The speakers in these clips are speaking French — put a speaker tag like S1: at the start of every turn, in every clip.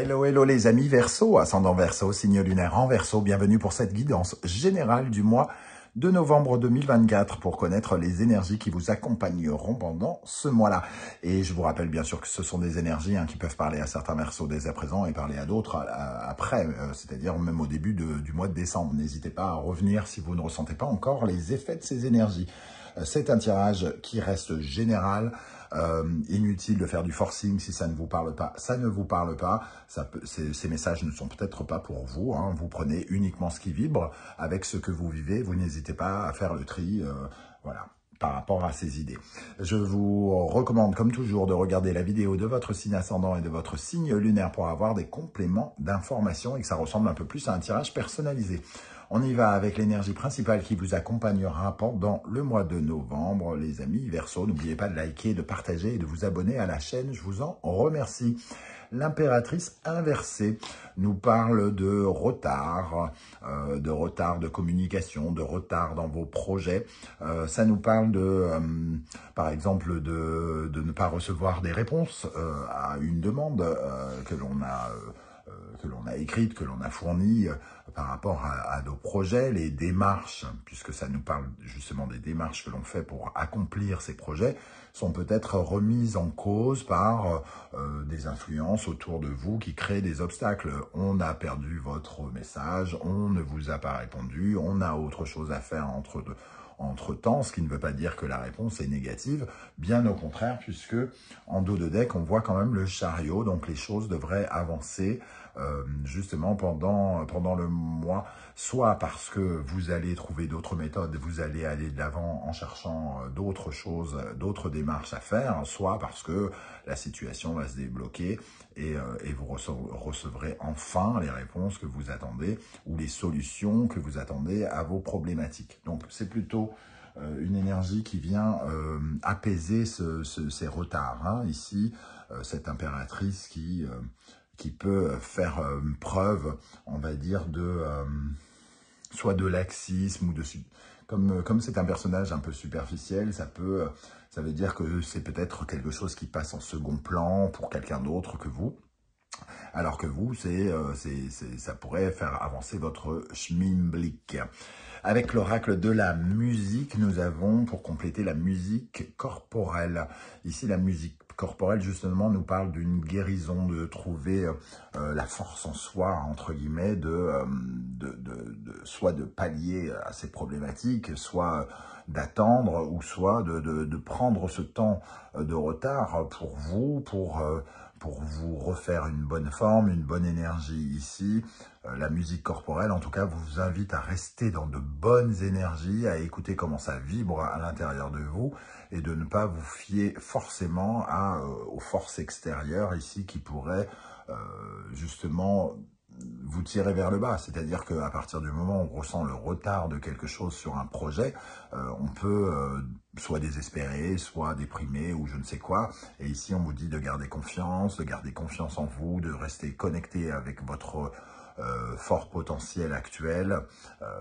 S1: Hello, hello les amis Verseau, ascendant Verseau, signe lunaire en Verseau. Bienvenue pour cette guidance générale du mois de novembre 2024 pour connaître les énergies qui vous accompagneront pendant ce mois-là. Et je vous rappelle bien sûr que ce sont des énergies qui peuvent parler à certains Verseaux dès à présent et parler à d'autres après, c'est-à-dire même au début du mois de décembre. N'hésitez pas à revenir si vous ne ressentez pas encore les effets de ces énergies. C'est un tirage qui reste général. Inutile de faire du forcing si ça ne vous parle pas. Ça ne vous parle pas. Ces messages ne sont peut-être pas pour vous. Vous prenez uniquement ce qui vibre avec ce que vous vivez. Vous n'hésitez pas à faire le tri. Voilà. Par rapport à ces idées. Je vous recommande, comme toujours, de regarder la vidéo de votre signe ascendant et de votre signe lunaire pour avoir des compléments d'informations et que ça ressemble un peu plus à un tirage personnalisé. On y va avec l'énergie principale qui vous accompagnera pendant le mois de novembre, les amis Verseau. N'oubliez pas de liker, de partager et de vous abonner à la chaîne. Je vous en remercie. L'impératrice inversée nous parle de retard de communication, de retard dans vos projets. Ça nous parle par exemple, de ne pas recevoir des réponses à une demande que l'on a écrite, que l'on a fournie par rapport à nos projets, les démarches, puisque ça nous parle justement des démarches que l'on fait pour accomplir ces projets, sont peut-être remises en cause par des influences autour de vous qui créent des obstacles. On a perdu votre message, on ne vous a pas répondu, on a autre chose à faire entre-temps, ce qui ne veut pas dire que la réponse est négative, bien au contraire, puisque en dos de deck, on voit quand même le chariot, donc les choses devraient avancer justement pendant le mois, soit parce que vous allez trouver d'autres méthodes, vous allez aller de l'avant en cherchant d'autres choses, d'autres démarches à faire, soit parce que la situation va se débloquer et vous recevrez enfin les réponses que vous attendez ou les solutions que vous attendez à vos problématiques. Donc c'est plutôt une énergie qui vient apaiser ces retards. Ici, cette impératrice qui peut faire preuve, on va dire, soit de laxisme ou comme c'est un personnage un peu superficiel, ça veut dire que c'est peut-être quelque chose qui passe en second plan pour quelqu'un d'autre que vous. Alors que vous, ça pourrait faire avancer votre schmimblick. Avec l'oracle de la musique, nous avons, pour compléter, la musique corporelle. Ici, la musique corporelle, justement, nous parle d'une guérison, de trouver la force en soi, entre guillemets, soit de pallier à ces problématiques, soit d'attendre, ou soit de prendre ce temps de retard pour vous, pour vous refaire une bonne forme, une bonne énergie ici. La musique corporelle, en tout cas, vous invite à rester dans de bonnes énergies, à écouter comment ça vibre à l'intérieur de vous et de ne pas vous fier forcément aux forces extérieures ici qui pourraient justement vous tirer vers le bas. C'est-à-dire qu'à partir du moment où on ressent le retard de quelque chose sur un projet, on peut soit désespérer, soit déprimé ou je ne sais quoi. Et ici, on vous dit de garder confiance en vous, de rester connecté avec votre fort potentiel actuel.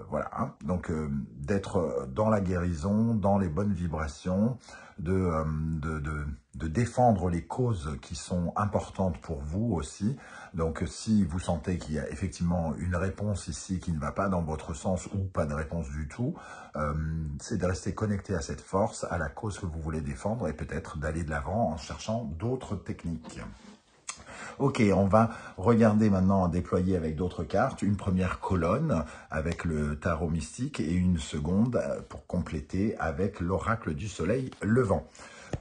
S1: Voilà. Donc, d'être dans la guérison, dans les bonnes vibrations, de défendre les causes qui sont importantes pour vous aussi. Donc, si vous sentez qu'il y a effectivement une réponse ici qui ne va pas dans votre sens ou pas de réponse du tout, c'est de rester connecté à cette force, à la cause que vous voulez défendre et peut-être d'aller de l'avant en cherchant d'autres techniques. Ok, on va regarder maintenant déployer avec d'autres cartes, une première colonne avec le tarot mystique et une seconde pour compléter avec l'oracle du soleil levant.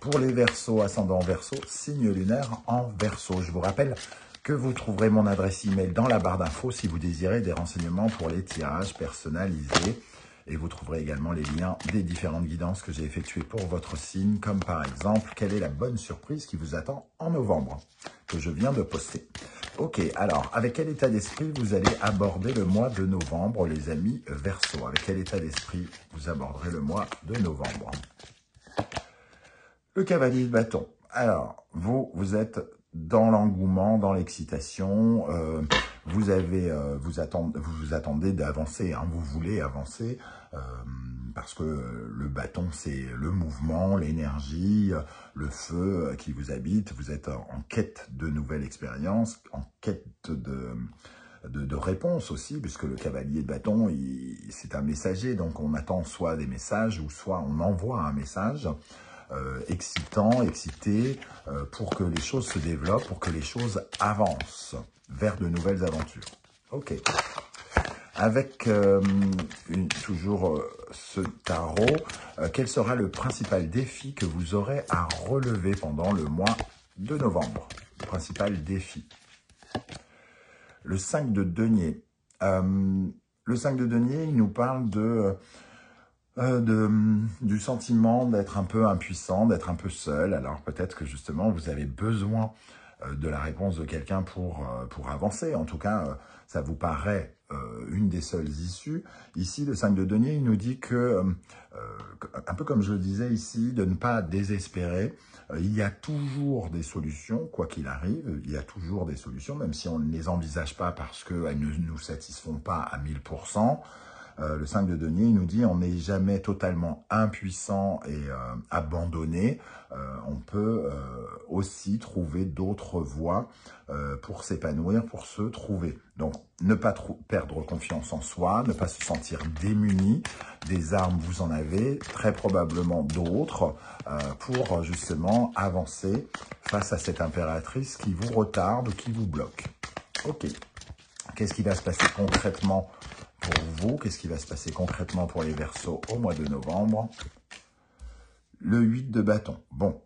S1: Pour les Verseaux, ascendant Verseau, signe lunaire en Verseau. Je vous rappelle que vous trouverez mon adresse email dans la barre d'infos si vous désirez des renseignements pour les tirages personnalisés. Et vous trouverez également les liens des différentes guidances que j'ai effectuées pour votre signe, comme par exemple, quelle est la bonne surprise qui vous attend en novembre, que je viens de poster. Ok, alors, avec quel état d'esprit vous allez aborder le mois de novembre, les amis Verseau? Avec quel état d'esprit vous aborderez le mois de novembre? Le cavalier de bâton. Alors, vous êtes dans l'engouement, dans l'excitation, vous attendez d'avancer, vous voulez avancer parce que le bâton, c'est le mouvement, l'énergie, le feu qui vous habite. Vous êtes en quête de nouvelles expériences, en quête de réponses aussi, puisque le cavalier de bâton, c'est un messager, donc on attend soit des messages, ou soit on envoie un message excitant, excité, pour que les choses se développent, pour que les choses avancent vers de nouvelles aventures. Ok. Avec toujours ce tarot, quel sera le principal défi que vous aurez à relever pendant le mois de novembre? Le principal défi. Le 5 de denier. Le 5 de denier, il nous parle du sentiment d'être un peu impuissant, d'être un peu seul. Alors peut-être que justement, vous avez besoin de la réponse de quelqu'un pour avancer. En tout cas, ça vous paraît une des seules issues. Ici, le 5 de denier, il nous dit que, un peu comme je le disais ici, de ne pas désespérer. Il y a toujours des solutions, quoi qu'il arrive. Il y a toujours des solutions, même si on ne les envisage pas parce qu'elles ne nous satisfont pas à 1000%. Le 5 de denier, il nous dit on n'est jamais totalement impuissant et abandonné. On peut aussi trouver d'autres voies pour s'épanouir, pour se trouver. Donc, ne pas perdre confiance en soi, ne pas se sentir démuni. Des armes, vous en avez, très probablement d'autres, pour justement avancer face à cette impératrice qui vous retarde ou qui vous bloque. Ok. Qu'est-ce qui va se passer concrètement pour vous? Qu'est-ce qui va se passer concrètement pour les Verseaux au mois de novembre? Le 8 de bâton. Bon,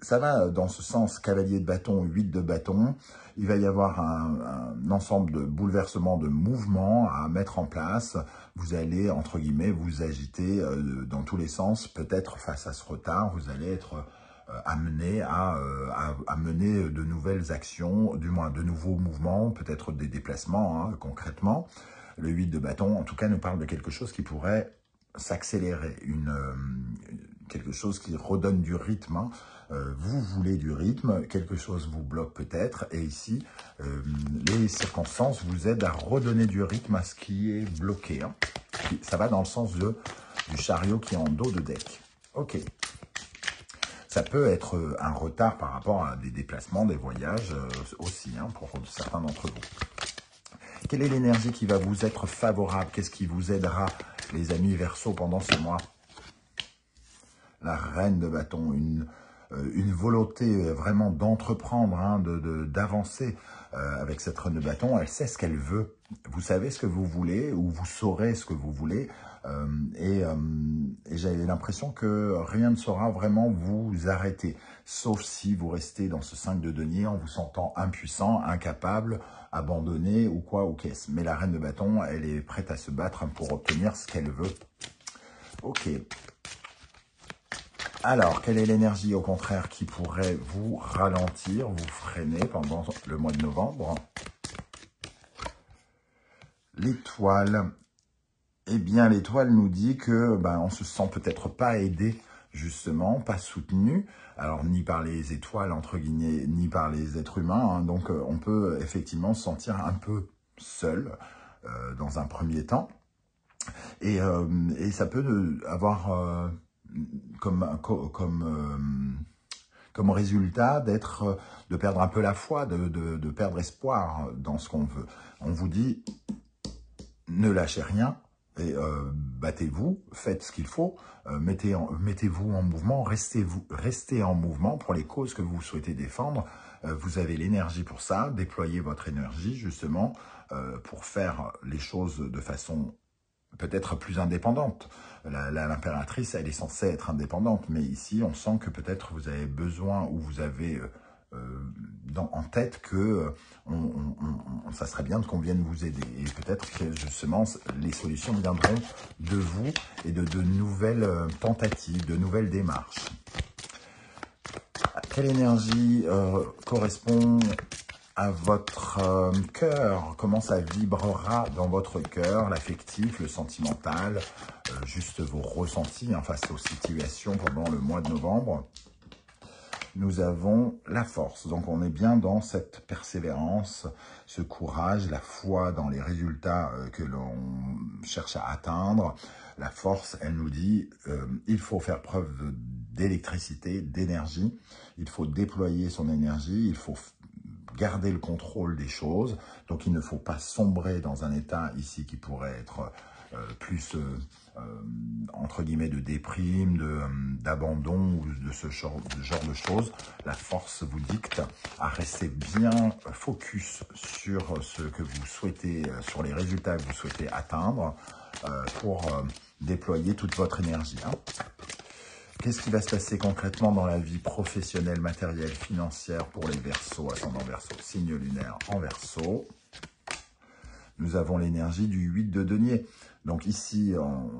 S1: ça va dans ce sens, cavalier de bâton, 8 de bâton. Il va y avoir un ensemble de bouleversements, de mouvements à mettre en place. Vous allez, entre guillemets, vous agiter dans tous les sens. Peut-être face à ce retard, vous allez être amené à mener de nouvelles actions, du moins de nouveaux mouvements, peut-être des déplacements hein, concrètement. Le 8 de bâton, en tout cas, nous parle de quelque chose qui pourrait s'accélérer, quelque chose qui redonne du rythme. Hein. Vous voulez du rythme, quelque chose vous bloque peut-être, et ici, les circonstances vous aident à redonner du rythme à ce qui est bloqué. Hein. Ça va dans le sens du chariot qui est en dos de deck. Ok. Ça peut être un retard par rapport à des déplacements, des voyages aussi, hein, pour certains d'entre vous. Quelle est l'énergie qui va vous être favorable? Qu'est-ce qui vous aidera, les amis Verseaux, pendant ce mois? La reine de bâton, une volonté vraiment d'entreprendre, hein, d'avancer avec cette reine de bâton. Elle sait ce qu'elle veut. Vous savez ce que vous voulez, ou vous saurez ce que vous voulez. Et j'avais l'impression que rien ne saura vraiment vous arrêter, sauf si vous restez dans ce 5 de denier en vous sentant impuissant, incapable, abandonné ou quoi ou qu'est-ce. Mais la reine de bâton, elle est prête à se battre pour obtenir ce qu'elle veut. Ok. Alors, quelle est l'énergie au contraire qui pourrait vous ralentir, vous freiner pendant le mois de novembre? L'étoile. Eh bien, l'étoile nous dit que on se sent peut-être pas aidé, justement, pas soutenu, alors ni par les étoiles, entre guillemets, ni par les êtres humains, hein, donc on peut effectivement se sentir un peu seul dans un premier temps, et ça peut avoir comme résultat de perdre un peu la foi, de perdre espoir dans ce qu'on veut. On vous dit, ne lâchez rien, et battez-vous, faites ce qu'il faut, mettez-vous en mouvement, restez en mouvement pour les causes que vous souhaitez défendre. Vous avez l'énergie pour ça, déployez votre énergie justement pour faire les choses de façon peut-être plus indépendante. L'impératrice, elle est censée être indépendante, mais ici, on sent que peut-être vous avez besoin ou vous avez en tête que ça serait bien qu'on vienne vous aider. Et peut-être que justement, les solutions viendront de vous et de nouvelles tentatives, de nouvelles démarches. Quelle énergie correspond à votre cœur? Comment ça vibrera dans votre cœur, l'affectif, le sentimental, juste vos ressentis hein, face aux situations pendant le mois de novembre? Nous avons la force, donc on est bien dans cette persévérance, ce courage, la foi dans les résultats que l'on cherche à atteindre, La force, elle nous dit, il faut faire preuve d'électricité, d'énergie, il faut déployer son énergie, il faut garder le contrôle des choses, donc il ne faut pas sombrer dans un état ici qui pourrait être plus, entre guillemets, de déprime, d'abandon ou de ce genre de choses. La force vous dicte à rester bien focus sur ce que vous souhaitez, sur les résultats que vous souhaitez atteindre pour déployer toute votre énergie. Hein. Qu'est-ce qui va se passer concrètement dans la vie professionnelle, matérielle, financière pour les Verseaux, ascendant Verseau, signe lunaire en Verseau? Nous avons l'énergie du 8 de denier. Donc ici, on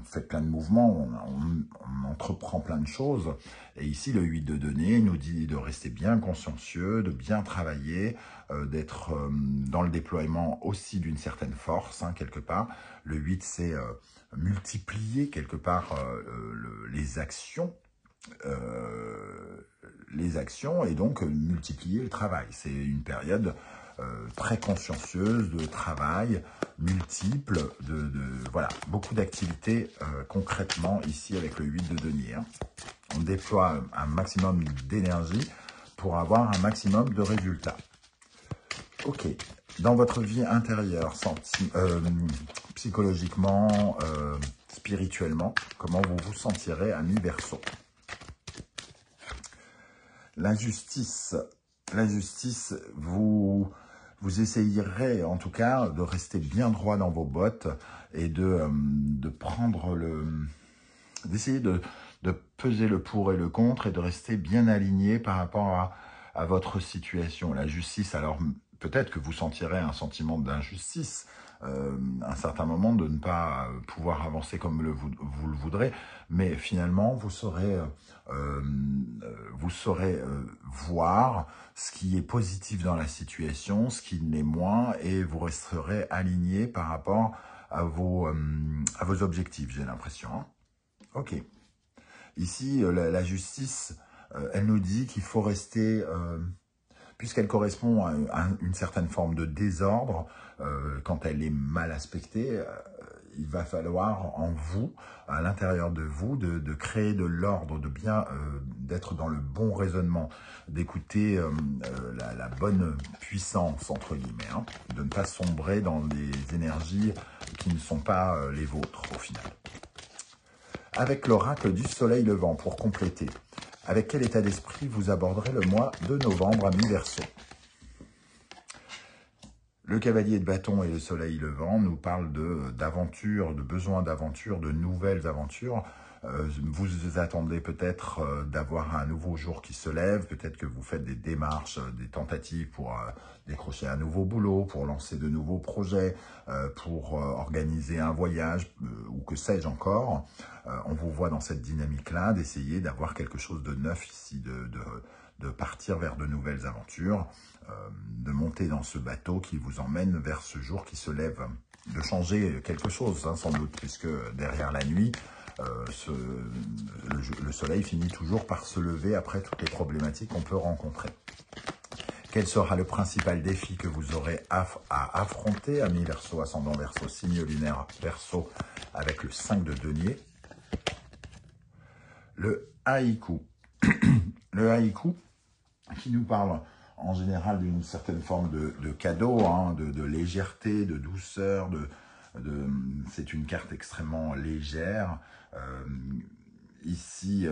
S1: fait plein de mouvements, on entreprend plein de choses. Et ici, le 8 de denier nous dit de rester bien consciencieux, de bien travailler, d'être dans le déploiement aussi d'une certaine force, hein, quelque part. Le 8, c'est multiplier quelque part les actions et donc multiplier le travail. C'est une période très consciencieuse de travail multiple, voilà, beaucoup d'activités concrètement ici avec le 8 de denier. Hein. On déploie un maximum d'énergie pour avoir un maximum de résultats. Ok, dans votre vie intérieure, psychologiquement, spirituellement, comment vous vous sentirez à mi-Verseau? La justice, vous essayerez en tout cas de rester bien droit dans vos bottes et d'essayer de peser le pour et le contre et de rester bien aligné par rapport à votre situation. La justice, alors peut-être que vous sentirez un sentiment d'injustice, à un certain moment de ne pas pouvoir avancer comme vous le voudrez, mais finalement vous saurez voir ce qui est positif dans la situation, ce qui l'est moins, et vous resterez aligné par rapport à vos objectifs, j'ai l'impression. Hein. Ok. Ici, la justice, elle nous dit qu'il faut rester... puisqu'elle correspond à une certaine forme de désordre, quand elle est mal aspectée, il va falloir en vous, à l'intérieur de vous, de créer de l'ordre, de bien d'être dans le bon raisonnement, d'écouter la bonne puissance, entre guillemets, hein, de ne pas sombrer dans des énergies qui ne sont pas les vôtres, au final. Avec l'oracle du soleil levant, pour compléter, avec quel état d'esprit vous aborderez le mois de novembre à mi-Verseau? Le cavalier de bâton et le soleil levant nous parlent d'aventure, de besoin d'aventure, de nouvelles aventures. Vous attendez peut-être d'avoir un nouveau jour qui se lève, peut-être que vous faites des démarches, des tentatives pour décrocher un nouveau boulot, pour lancer de nouveaux projets, pour organiser un voyage, ou que sais-je encore. On vous voit dans cette dynamique-là, d'essayer d'avoir quelque chose de neuf ici, de partir vers de nouvelles aventures, de monter dans ce bateau qui vous emmène vers ce jour qui se lève, de changer quelque chose, hein, sans doute, puisque derrière la nuit, le soleil finit toujours par se lever après toutes les problématiques qu'on peut rencontrer. Quel sera le principal défi que vous aurez à affronter à mi-Verseau, ascendant Verseau, signe lunaire Verseau, avec le 5 de denier? Le haïku. Le haïku qui nous parle en général d'une certaine forme de cadeau, hein, de légèreté, de douceur, c'est une carte extrêmement légère. Ici,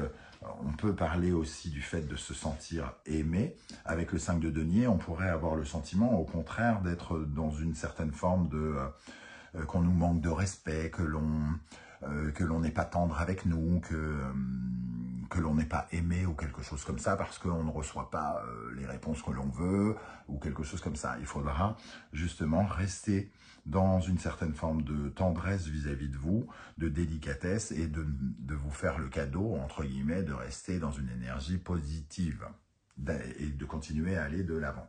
S1: on peut parler aussi du fait de se sentir aimé. Avec le 5 de denier, on pourrait avoir le sentiment, au contraire, d'être dans une certaine forme qu'on nous manque de respect, que l'on n'est pas tendre avec nous, que l'on n'est pas aimé ou quelque chose comme ça parce qu'on ne reçoit pas les réponses que l'on veut ou quelque chose comme ça. Il faudra justement rester dans une certaine forme de tendresse vis-à-vis de vous, de délicatesse et de vous faire le cadeau, entre guillemets, de rester dans une énergie positive et de continuer à aller de l'avant.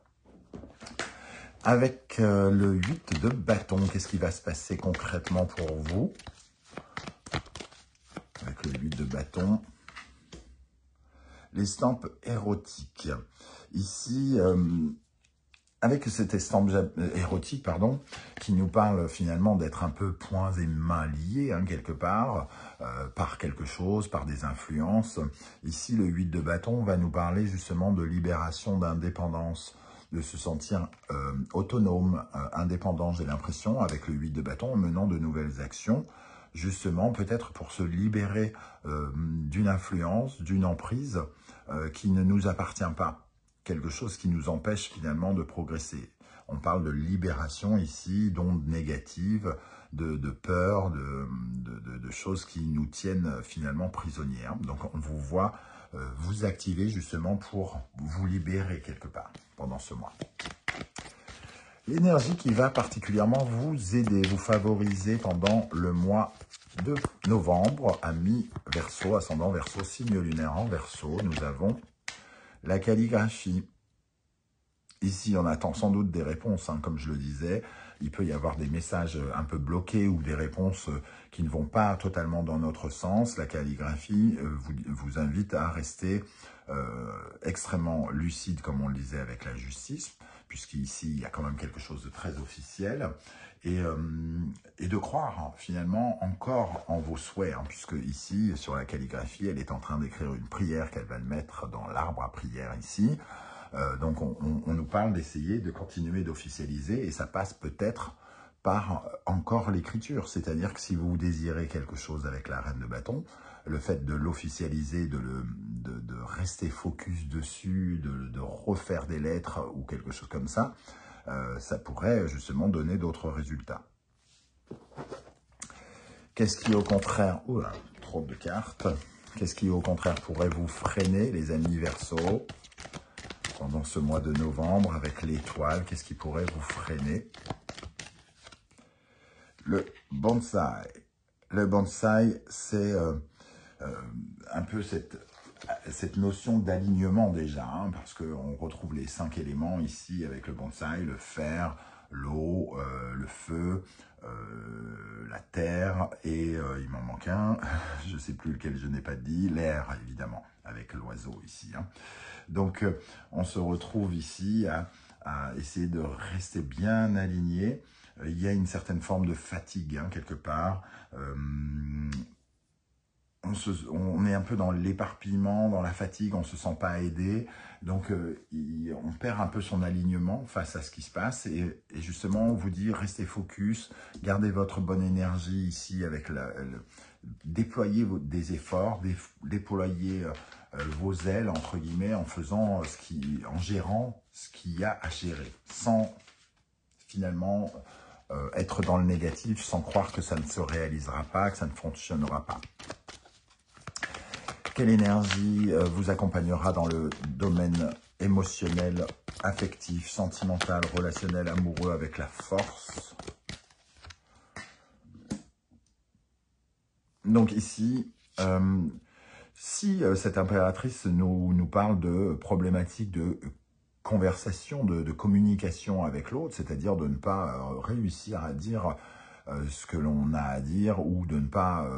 S1: Avec le 8 de bâton, qu'est-ce qui va se passer concrètement pour vous? Avec le 8 de bâton, l'estampe érotique. Ici, avec cette estampe érotique, pardon, qui nous parle finalement d'être un peu poings et mains liés, hein, quelque part, par quelque chose, par des influences. Ici, le 8 de bâton va nous parler justement de libération, d'indépendance, de se sentir autonome, indépendant, j'ai l'impression, avec le 8 de bâton, en menant de nouvelles actions, justement, peut-être pour se libérer d'une influence, d'une emprise qui ne nous appartient pas. Quelque chose qui nous empêche finalement de progresser. On parle de libération ici, d'ondes négatives, de peur, de choses qui nous tiennent finalement prisonnières. Donc on vous voit vous activer justement pour vous libérer quelque part pendant ce mois. L'énergie qui va particulièrement vous aider, vous favoriser pendant le mois de novembre, amis Verseau, ascendant Verseau, signe lunaire en Verseau, nous avons la calligraphie. Ici, on attend sans doute des réponses, hein, comme je le disais. Il peut y avoir des messages un peu bloqués ou des réponses qui ne vont pas totalement dans notre sens. La calligraphie vous invite à rester extrêmement lucide, comme on le disait avec la justice, puisqu'ici, il y a quand même quelque chose de très officiel. Et de croire, hein, finalement, encore en vos souhaits, hein, puisque ici, sur la calligraphie, elle est en train d'écrire une prière qu'elle va mettre dans l'arbre à prière ici. Donc, on nous parle d'essayer de continuer d'officialiser, et ça passe peut-être par encore l'écriture. C'est-à-dire que si vous désirez quelque chose avec la reine de bâton, le fait de l'officialiser, de rester focus dessus, de refaire des lettres ou quelque chose comme ça, ça pourrait justement donner d'autres résultats. Qu'est-ce qui au contraire... Oula, trop de cartes. Qu'est-ce qui au contraire pourrait vous freiner, les amis Verseau, pendant ce mois de novembre avec l'étoile? Qu'est-ce qui pourrait vous freiner? Le bonsaï. Le bonsaï, c'est un peu cette notion d'alignement déjà, hein, parce qu'on retrouve les 5 éléments ici avec le bonsaï, le fer, l'eau, le feu, la terre, et il m'en manque un, je ne sais plus lequel je n'ai pas dit, l'air évidemment, avec l'oiseau ici. Hein. Donc on se retrouve ici à essayer de rester bien aligné. Il y a une certaine forme de fatigue, hein, quelque part. On est un peu dans l'éparpillement, dans la fatigue, on ne se sent pas aidé. Donc, on perd un peu son alignement face à ce qui se passe. Et justement, on vous dit, restez focus, gardez votre bonne énergie ici, avec déployez des efforts, déployez vos ailes, entre guillemets, en faisant en gérant ce qu'il y a à gérer, sans finalement être dans le négatif, sans croire que ça ne se réalisera pas, que ça ne fonctionnera pas. Quelle énergie vous accompagnera dans le domaine émotionnel, affectif, sentimental, relationnel, amoureux, avec la force? Donc ici, si cette impératrice nous parle de problématiques de conversation, de communication avec l'autre, c'est-à-dire de ne pas réussir à dire ce que l'on a à dire, ou de ne pas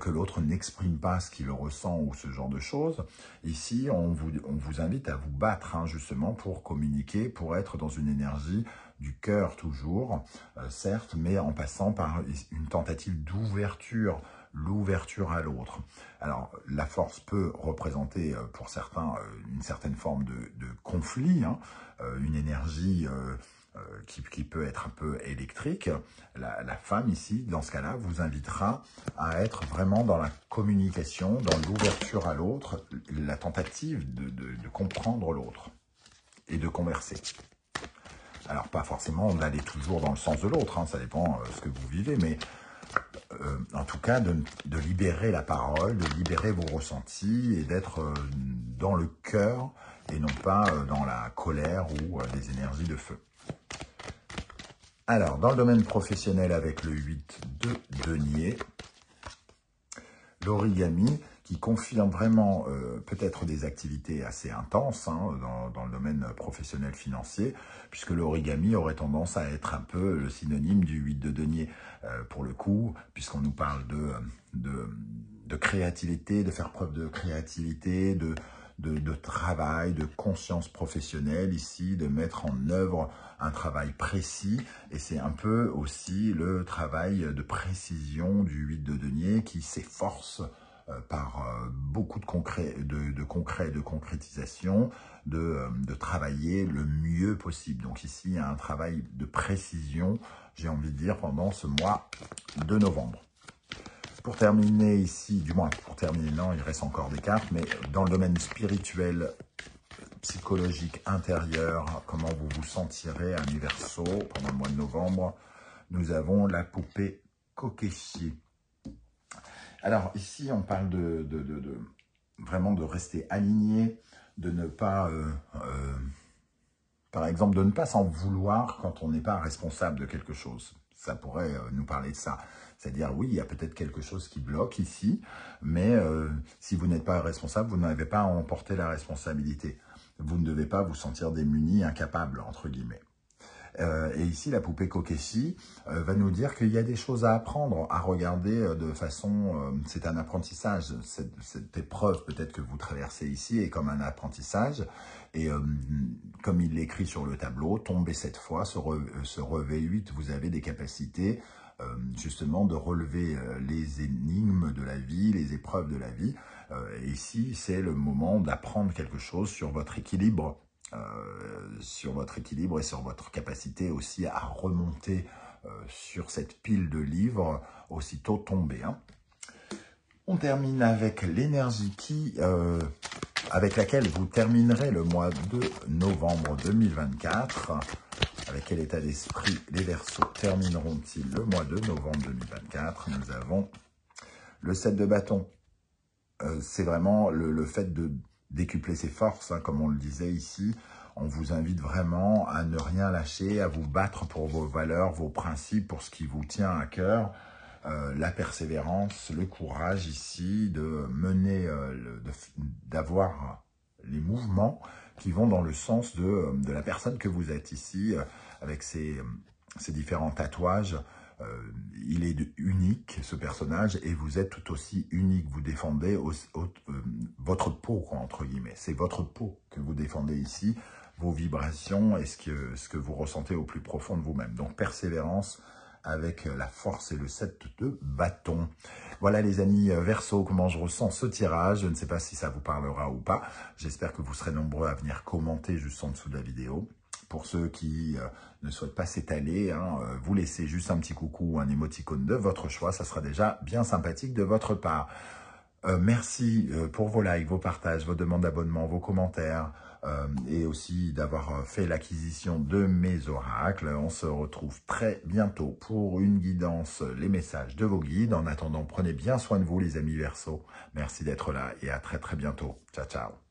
S1: que l'autre n'exprime pas ce qu'il ressent, ou ce genre de choses. Ici, on vous invite à vous battre, hein, justement, pour communiquer, pour être dans une énergie du cœur toujours, certes, mais en passant par une tentative d'ouverture, l'ouverture à l'autre. Alors, la force peut représenter pour certains une certaine forme de conflit, hein, une énergie qui peut être un peu électrique. La femme ici, dans ce cas-là, vous invitera à être vraiment dans la communication, dans l'ouverture à l'autre, la tentative de comprendre l'autre et de converser. Alors, pas forcément d'aller toujours dans le sens de l'autre, hein, ça dépend ce que vous vivez, mais en tout cas, de libérer la parole, de libérer vos ressentis et d'être dans le cœur et non pas dans la colère ou des énergies de feu. Alors, dans le domaine professionnel avec le 8 de denier, l'origami qui confirme vraiment peut-être des activités assez intenses, hein, dans le domaine professionnel financier, puisque l'origami aurait tendance à être un peu le synonyme du 8 de denier pour le coup, puisqu'on nous parle de créativité, de faire preuve de créativité, de travail, de conscience professionnelle ici, de mettre en œuvre un travail précis. Et c'est un peu aussi le travail de précision du 8 de denier qui s'efforce par beaucoup de concrétisation, de travailler le mieux possible. Donc ici, il y a un travail de précision, j'ai envie de dire, pendant ce mois de novembre. Pour terminer ici, du moins pour terminer, non, il reste encore des cartes, mais dans le domaine spirituel, psychologique, intérieur, comment vous vous sentirez, ami Verseau, pendant le mois de novembre, nous avons la poupée Kokeshi. Alors ici, on parle vraiment de rester aligné, de ne pas, par exemple, de ne pas s'en vouloir quand on n'est pas responsable de quelque chose. Ça pourrait nous parler de ça. C'est-à-dire, oui, il y a peut-être quelque chose qui bloque ici, mais si vous n'êtes pas responsable, vous n'avez pas à emporter la responsabilité. Vous ne devez pas vous sentir démuni, incapable, entre guillemets. Et ici, la poupée Kokeshi va nous dire qu'il y a des choses à apprendre, à regarder de façon... c'est un apprentissage. Cette épreuve peut-être que vous traversez ici est comme un apprentissage. Et comme il l'écrit sur le tableau, tomber 7 fois, se relever 8, vous avez des capacités justement de relever les énigmes de la vie, les épreuves de la vie. Et ici, c'est le moment d'apprendre quelque chose sur votre équilibre. Et sur votre capacité aussi à remonter sur cette pile de livres aussitôt tombée. Hein. On termine avec l'énergie avec laquelle vous terminerez le mois de novembre 2024. Avec quel état d'esprit les Verseaux termineront-ils le mois de novembre 2024? Nous avons le 7 de bâton. C'est vraiment le fait de décupler ses forces, hein, comme on le disait ici. On vous invite vraiment à ne rien lâcher, à vous battre pour vos valeurs, vos principes, pour ce qui vous tient à cœur. La persévérance, le courage ici, de mener, d'avoir les mouvements qui vont dans le sens de la personne que vous êtes ici, avec ces différents tatouages. Il est unique, ce personnage, et vous êtes tout aussi unique. Vous défendez votre peau, quoi, entre guillemets. C'est votre peau que vous défendez ici, vos vibrations et ce que vous ressentez au plus profond de vous-même. Donc, persévérance avec la force et le 7 de bâton. Voilà les amis Verseau, comment je ressens ce tirage. Je ne sais pas si ça vous parlera ou pas. J'espère que vous serez nombreux à venir commenter juste en dessous de la vidéo. Pour ceux qui ne souhaitent pas s'étaler, hein, vous laissez juste un petit coucou ou un émoticône de votre choix. Ça sera déjà bien sympathique de votre part. Merci pour vos likes, vos partages, vos demandes d'abonnement, vos commentaires et aussi d'avoir fait l'acquisition de mes oracles. On se retrouve très bientôt pour une guidance, les messages de vos guides. En attendant, prenez bien soin de vous les amis Verseaux. Merci d'être là et à très bientôt. Ciao, ciao.